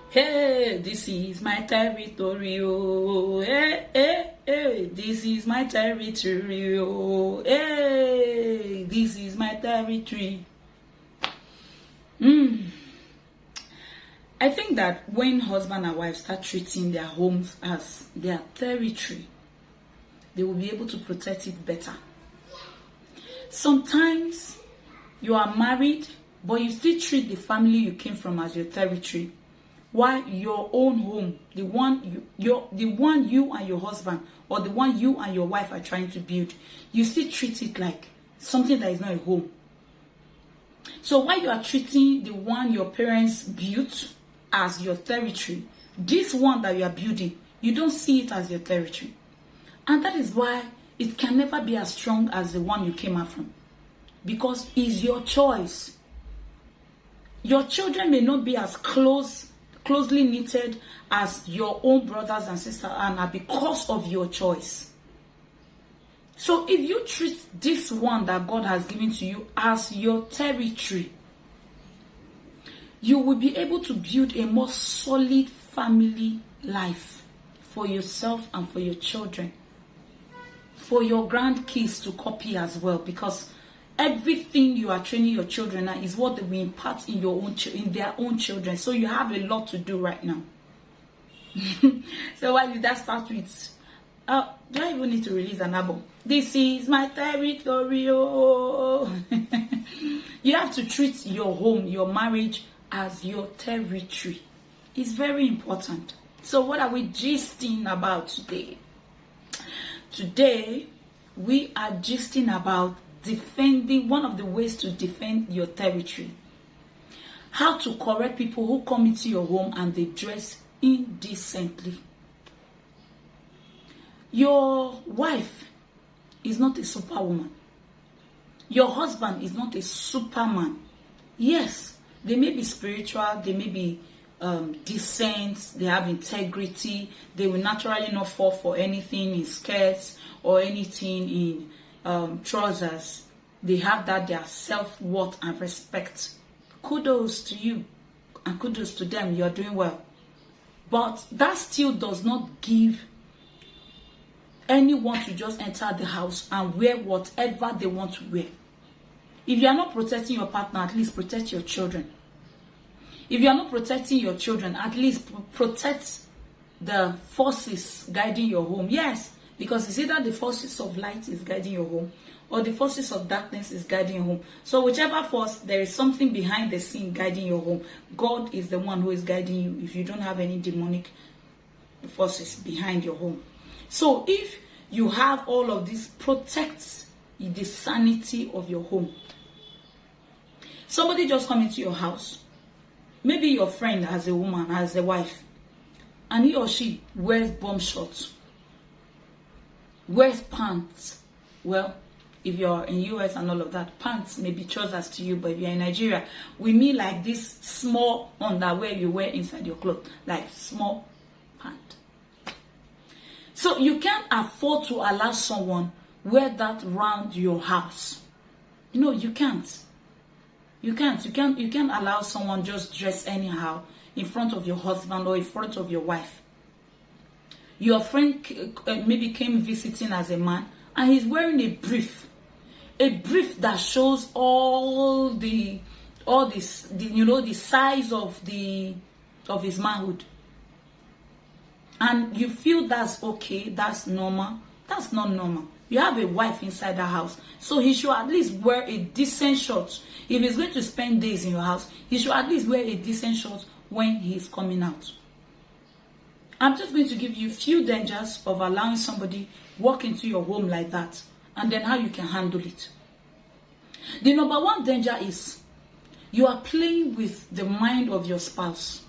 Hey, this is my territory. Oh, hey, hey, hey, this is my territory. Oh, hey, this is my territory. I think that when husband and wife start treating their homes as their territory, they will be able to protect it better. Sometimes you are married, but you still treat the family you came from as your territory, while your own home, the one you and your husband, or the one you and your wife are trying to build, you still treat it like something that is not a home. So while you are treating the one your parents built as your territory, this one that you are building, you don't see it as your territory. And that is why it can never be as strong as the one you came out from. Because it's your choice. Your children may not be as closely knitted as your own brothers and sisters are because of your choice. So if you treat this one that God has given to you as your territory, you will be able to build a more solid family life for yourself and for your children, for your grandkids to copy as well, because everything you are training your children at is what they will impart in their own children. So you have a lot to do right now. So why did that start with? Do I even need to release an album? This is my territory. Oh. You have to treat your home, your marriage, as your territory. It's very important. So what are we gisting about today? Today, we are gisting about defending, one of the ways to defend your territory. How to correct people who come into your home and they dress indecently. Your wife is not a superwoman. Your husband is not a superman. Yes, they may be spiritual, they may be decent, they have integrity, they will naturally not fall for anything in skirts or anything in trousers. They have that, their self-worth and respect. Kudos to you and kudos to them, you're doing well. But that still does not give anyone to just enter the house and wear whatever they want to wear. If you are not protecting your partner, at least protect your children. If you are not protecting your children, at least protect the forces guiding your home. Yes, because it's either the forces of light is guiding your home or the forces of darkness is guiding your home. So whichever force, there is something behind the scene guiding your home. God is the one who is guiding you if you don't have any demonic forces behind your home. So if you have all of this, protect the sanity of your home. Somebody just come into your house. Maybe your friend has a woman, has a wife, and he or she wears bomb shorts, wears pants. Well, if you're in US and all of that, pants may be trousers to you, but if you're in Nigeria, we mean like this small underwear you wear inside your clothes, like small pant. So you can't afford to allow someone wear that around your house. No, you can't. You can't allow someone just dress anyhow in front of your husband or in front of your wife. Your friend maybe came visiting as a man and he's wearing a brief that shows all the size of his manhood. And you feel that's okay, that's normal. That's not normal. You have a wife inside the house, so he should at least wear a decent shirt. If he's going to spend days in your house, he should at least wear a decent shirt when he's coming out. I'm just going to give you a few dangers of allowing somebody walk into your home like that, and then how you can handle it. The number one danger is you are playing with the mind of your spouse.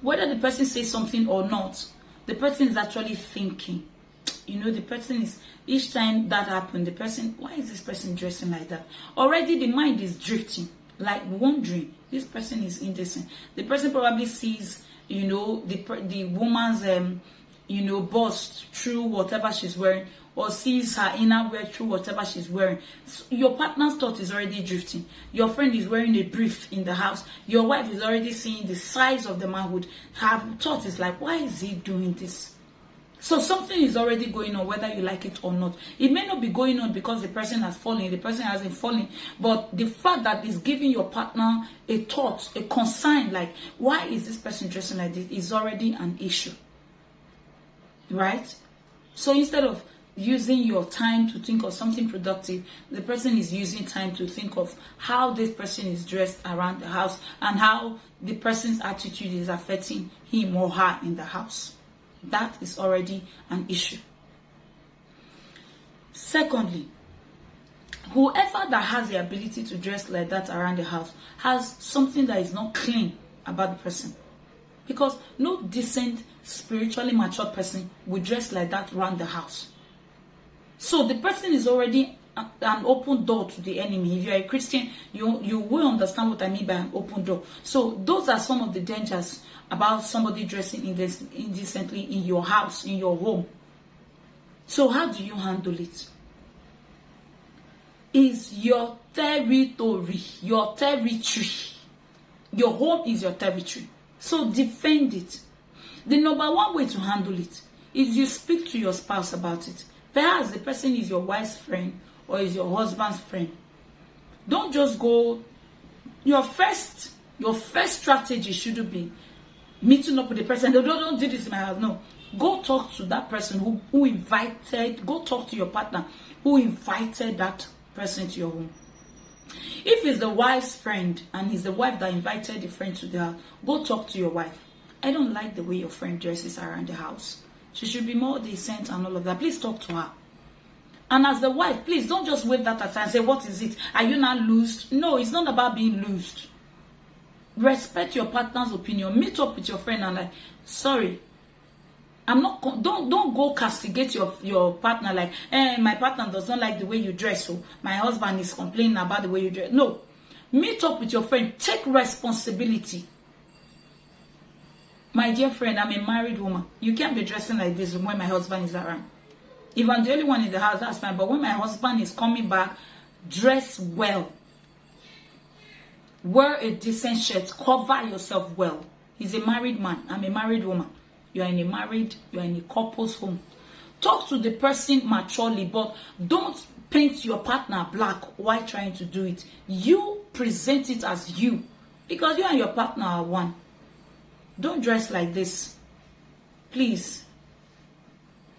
Whether the person says something or not, the person is actually thinking. The person is, each time that happened, the person, why is this person dressing like that? Already the mind is drifting, like wondering, this person is indecent. The person probably sees, the woman's, bust through whatever she's wearing, or sees her inner wear through whatever she's wearing. So your partner's thought is already drifting. Your friend is wearing a brief in the house. Your wife is already seeing the size of the manhood. Her thought is like, why is he doing this? So something is already going on, whether you like it or not. It may not be going on because the person has fallen, the person hasn't fallen, but the fact that it's giving your partner a thought, a concern, like, why is this person dressing like this, is already an issue. Right? So instead of using your time to think of something productive, the person is using time to think of how this person is dressed around the house and how the person's attitude is affecting him or her in the house. That is already an issue. Secondly, whoever that has the ability to dress like that around the house has something that is not clean about the person. Because no decent, spiritually mature person would dress like that around the house. So the person is already an open door to the enemy. If you're a Christian, you will understand what I mean by an open door. So those are some of the dangers about somebody dressing indecently in your house, in your home. So how do you handle it? Is your territory, your territory. Your home is your territory. So defend it. The number one way to handle it is you speak to your spouse about it. Perhaps the person is your wife's friend or is your husband's friend. Don't just go. Your first strategy should be meeting up with the person. Don't do this in my house. No. Go talk to that person who invited. Go talk to your partner who invited that person to your home. If it's the wife's friend and it's the wife that invited the friend to the house, go talk to your wife. I don't like the way your friend dresses around the house. She should be more decent and all of that. Please talk to her. And as the wife, please don't just wave that at her and say, what is it? Are you not loosed? No, it's not about being loosed. Respect your partner's opinion. Meet up with your friend and like, sorry, I'm not. Don't go castigate your partner like, my partner does not like the way you dress, so my husband is complaining about the way you dress. No, meet up with your friend. Take responsibility. My dear friend, I'm a married woman. You can't be dressing like this when my husband is around. If I'm the only one in the house, that's fine. But when my husband is coming back, dress well. Wear a decent shirt. Cover yourself well. He's a married man. I'm a married woman. You are in a couple's home. Talk to the person maturely, but don't paint your partner black while trying to do it. You present it as you, because you and your partner are one. Don't dress like this, please.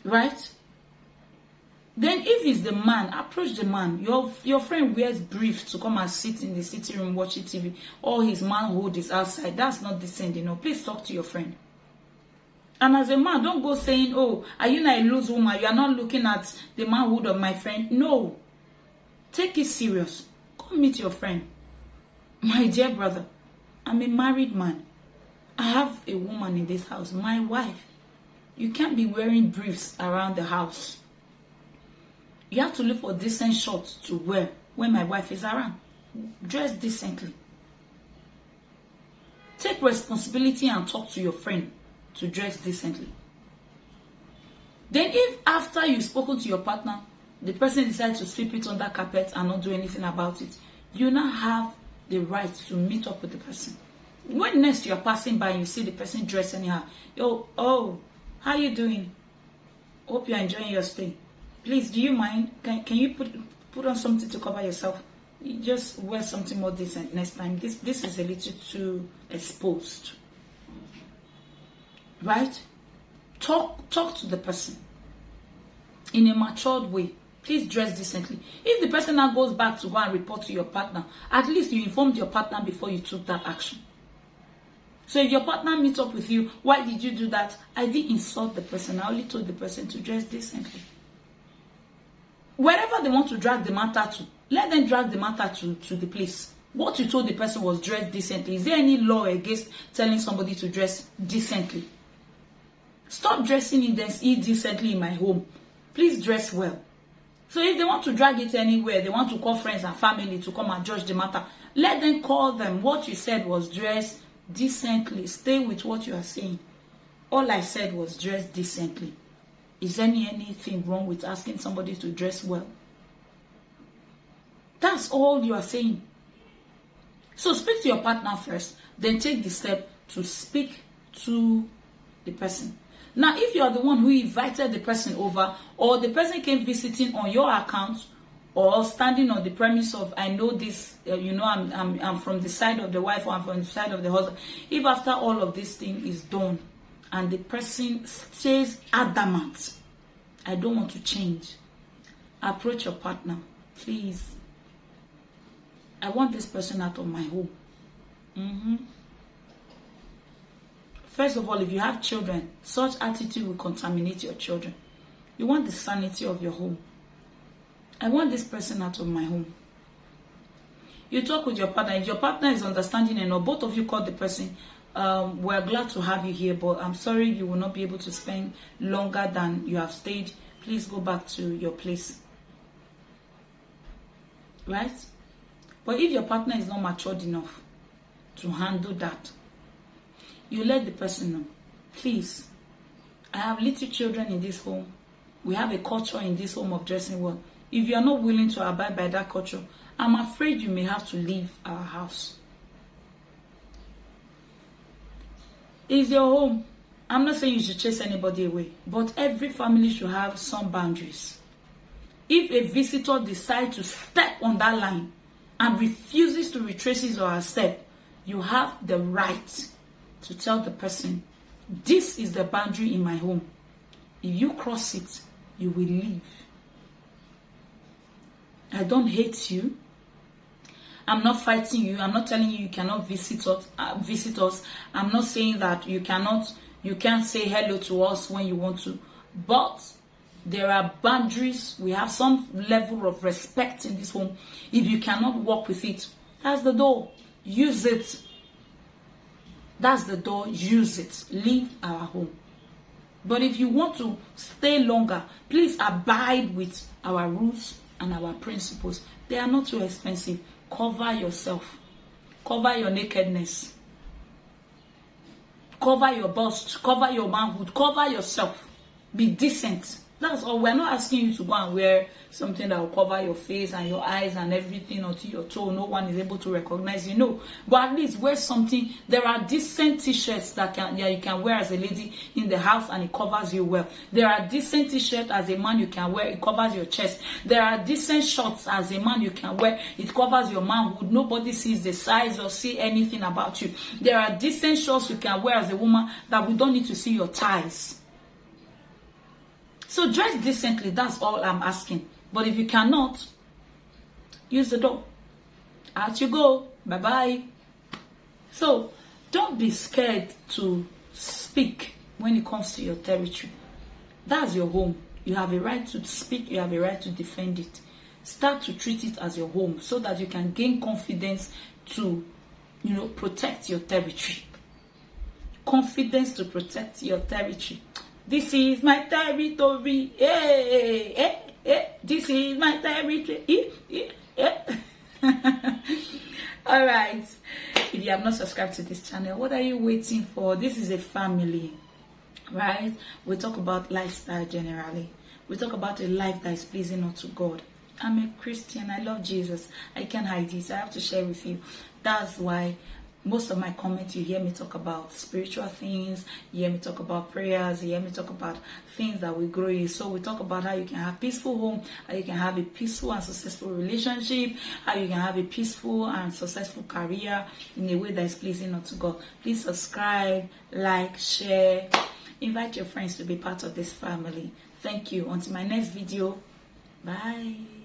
Right? Then if it's the man, approach the man. Your friend wears briefs to come and sit in the sitting room watching TV. All his manhood is outside. That's not decent, Please talk to your friend. And as a man, don't go saying, oh, are you not a loose woman? You are not looking at the manhood of my friend. No. Take it serious. Go meet your friend. My dear brother, I'm a married man. I have a woman in this house, my wife. You can't be wearing briefs around the house. You have to look for decent shorts to wear when my wife is around. Dress decently. Take responsibility and talk to your friend to dress decently. Then if after you've spoken to your partner, the person decides to sweep it under carpet and not do anything about it, you now have the right to meet up with the person. When next you're passing by and you see the person dressed anyhow, oh, how you doing? Hope you're enjoying your stay. Please, do you mind? Can you put on something to cover yourself? You just wear something more decent next time. This is a little too exposed. Right? Talk to the person in a matured way. Please dress decently. If the person now goes back to go and report to your partner, at least you informed your partner before you took that action. So if your partner meets up with you, why did you do that? I didn't insult the person. I only told the person to dress decently. Wherever they want to drag the matter to, let them drag the matter to the place. What you told the person was dress decently. Is there any law against telling somebody to dress decently? Stop dressing indecently in my home. Please dress well. So if they want to drag it anywhere, they want to call friends and family to come and judge the matter, let them call them. What you said was dress decently. Stay with what you are saying. All I said was dress decently. Is there anything wrong with asking somebody to dress well? That's all you are saying. So speak to your partner first, then take the step to speak to the person. Now, if you are the one who invited the person over, or the person came visiting on your account, or standing on the premise of, I know this, I'm from the side of the wife, or I'm from the side of the husband. If after all of this thing is done, and the person stays adamant, I don't want to change, approach your partner. Please, I want this person out of my home. First of all, if you have children, such attitude will contaminate your children. You want the sanity of your home. I want this person out of my home. You talk with your partner. If your partner is understanding enough, both of you call the person, we're glad to have you here, but I'm sorry you will not be able to spend longer than you have stayed. Please go back to your place. Right? But if your partner is not matured enough to handle that, you let the person know. Please, I have little children in this home. We have a culture in this home of dressing well. If you are not willing to abide by that culture, I'm afraid you may have to leave our house. It's your home. I'm not saying you should chase anybody away, but every family should have some boundaries. If a visitor decides to step on that line and refuses to retrace his or her step, you have the right to tell the person, this is the boundary in my home. If you cross it, you will leave. I don't hate you. I'm not fighting you. I'm not telling you cannot visit us. I'm not saying that you can't say hello to us when you want to. But there are boundaries. We have some level of respect in this home. If you cannot walk with it, that's the door. Use it. That's the door. Use it. Leave our home. But if you want to stay longer, please abide with our rules and our principles. They are not too expensive. Cover yourself. Cover your nakedness. Cover your bust. Cover your manhood. Cover yourself. Be decent. That's all. We're not asking you to go and wear something that will cover your face and your eyes and everything until your toe. No one is able to recognize you. No. But at least wear something. There are decent t-shirts that you can wear as a lady in the house and it covers you well. There are decent t-shirts as a man you can wear. It covers your chest. There are decent shorts as a man you can wear. It covers your manhood. Nobody sees the size or see anything about you. There are decent shorts you can wear as a woman that we don't need to see your thighs. So dress decently, that's all I'm asking. But if you cannot, use the door. Out you go. Bye-bye. So don't be scared to speak when it comes to your territory. That's your home. You have a right to speak. You have a right to defend it. Start to treat it as your home so that you can gain confidence to, protect your territory. Confidence to protect your territory. This is my territory. Hey, hey, hey. This is my territory. All right. If you have not subscribed to this channel, what are you waiting for? This is a family, right? We talk about lifestyle generally. We talk about a life that is pleasing unto God. I'm a Christian. I love Jesus. I can't hide it. I have to share with you. That's why most of my comments, you hear me talk about spiritual things, you hear me talk about prayers, you hear me talk about things that will grow you. So we talk about how you can have a peaceful home, how you can have a peaceful and successful relationship, how you can have a peaceful and successful career in a way that is pleasing unto God. Please subscribe, like, share, invite your friends to be part of this family. Thank you. Until my next video, bye.